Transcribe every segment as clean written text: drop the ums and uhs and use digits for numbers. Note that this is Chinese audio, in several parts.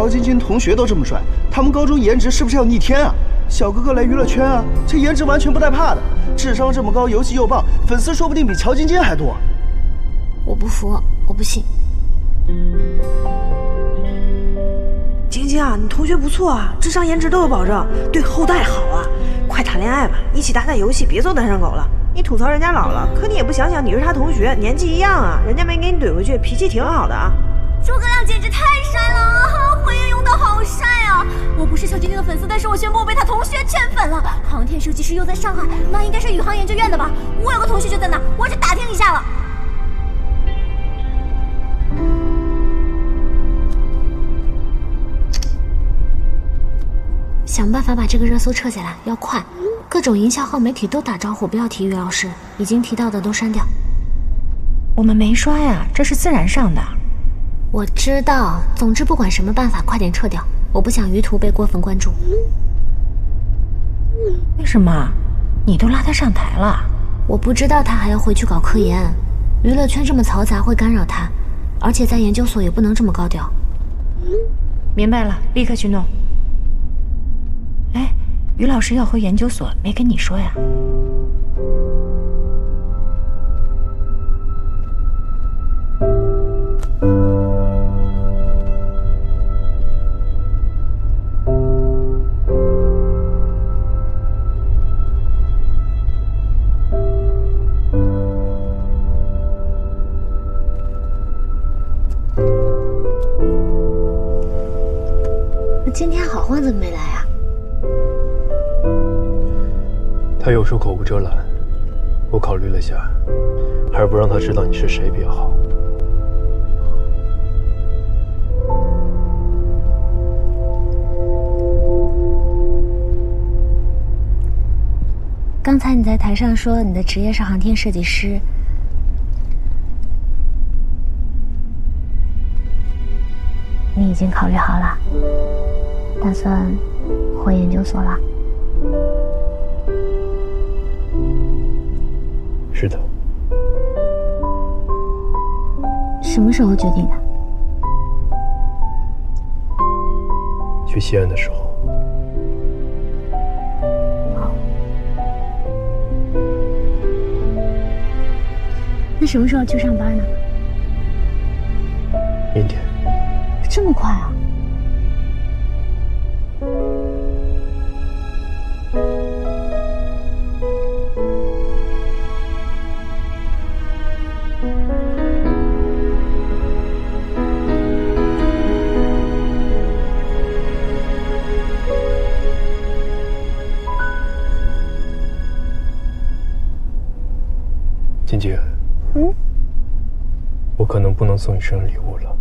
乔晶晶同学都这么帅，他们高中颜值是不是要逆天啊？小哥哥来娱乐圈啊，这颜值完全不带怕的，智商这么高，游戏又棒，粉丝说不定比乔晶晶还多。我不服，我不信。晶晶啊，你同学不错啊，智商颜值都有保证，对后代好啊！快谈恋爱吧，一起打打游戏，别做单身狗了。你吐槽人家老了，可你也不想想你是他同学，年纪一样啊，人家没给你怼回去，脾气挺好的啊。诸葛亮简直太帅了啊！回应用的好帅啊！我不是小晶晶的粉丝，但是我宣布我被他同学圈粉了。航天设计师又在上海，那应该是宇航研究院的吧？我有个同学就在那，我去打听一下了。想办法把这个热搜撤下来，要快！各种营销号媒体都打招呼，不要提于老师，已经提到的都删掉。我们没刷呀，这是自然上的。我知道，总之不管什么办法，快点撤掉，我不想于途被过分关注。为什么？你都拉他上台了？我不知道他还要回去搞科研，娱乐圈这么嘈杂会干扰他，而且在研究所也不能这么高调。明白了，立刻去弄。哎，于老师要回研究所，没跟你说呀？那今天好欢怎么没来啊？他有时口无遮拦，我考虑了下，还是不让他知道你是谁比较好。刚才你在台上说你的职业是航天设计师，你已经考虑好了，打算回研究所了？是的。什么时候决定的？去西安的时候。好。那什么时候去上班呢？明天。这么快啊？晶晶，我可能不能送你生日礼物了。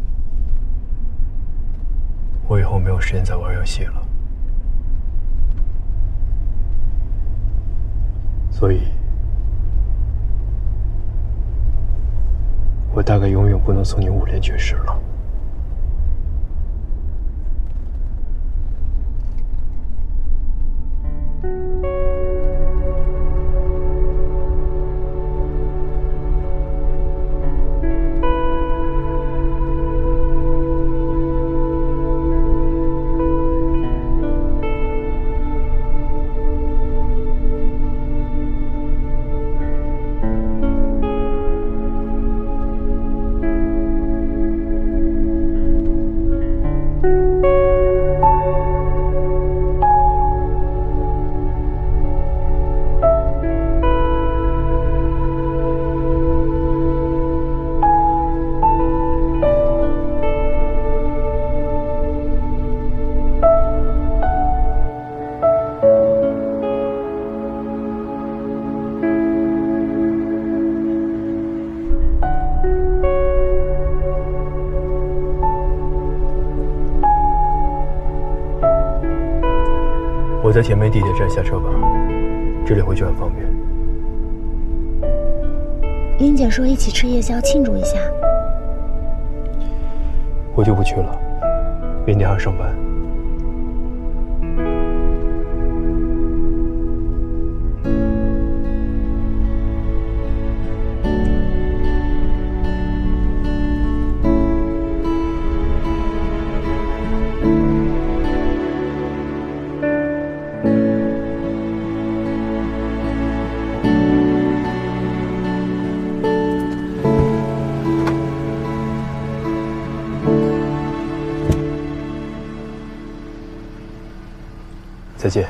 我以后没有时间再玩游戏了，所以，我大概永远不能送你5连绝世了。我在铁梅地铁站下车吧，这里回去很方便。英姐说一起吃夜宵庆祝一下。我就不去了，明天还要上班。再见。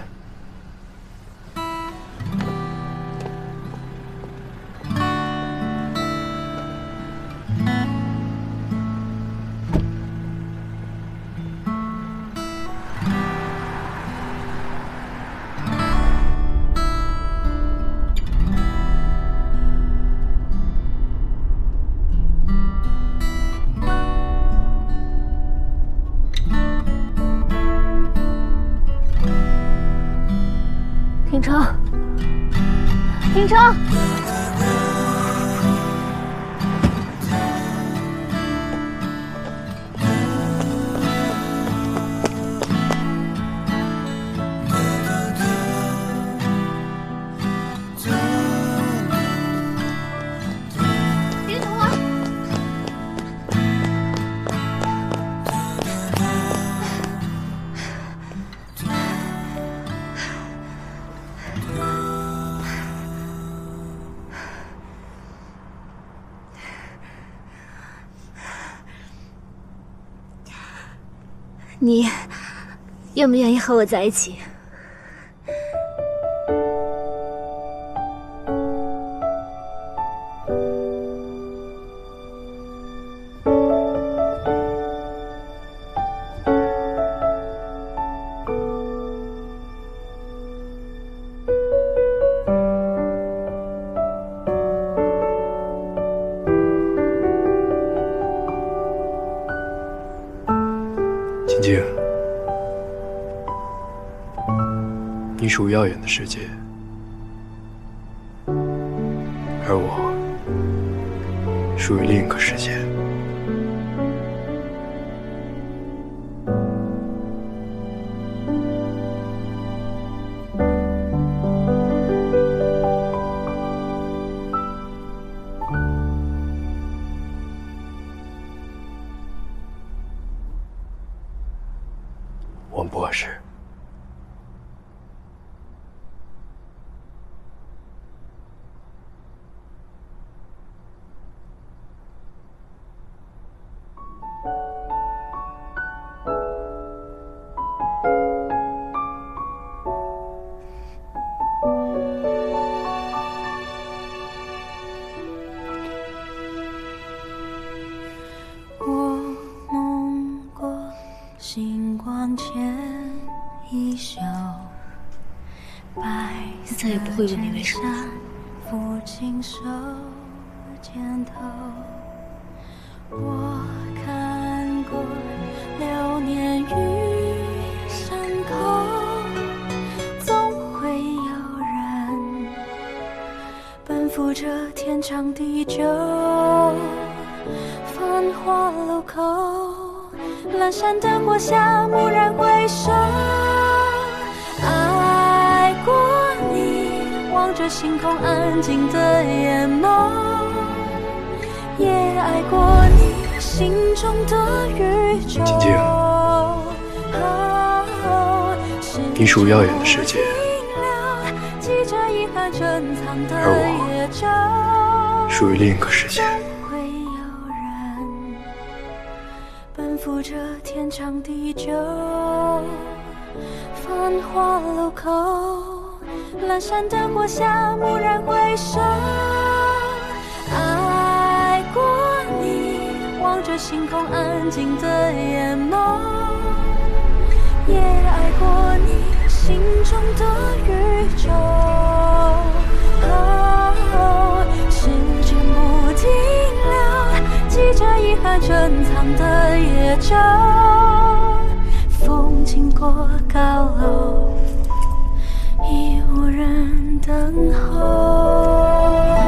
廷琛，廷琛，别等我。你愿不愿意和我在一起？晶晶，你属于耀眼的世界，而我属于另一个世界。我们不合适。我梦过星光前一宿，白色再也不会问你为什么了。抚琴手肩头，我看过流年与山口，总会有人奔赴这天长地久。繁华路口，阑珊灯火下，蓦然回首，爱过你，望着星空安静的眼眸，也爱过你心中的宇宙。晶晶，你属于耀眼的世界，而我属于另一个世界。奔赴这天长地久，繁华路口，阑珊灯火下，蓦然回首，爱过你，望着星空安静的眼眸，也爱过你心中的宇宙。时间不停留，记着遗憾珍藏的野舟，风经过高楼，已无人等候。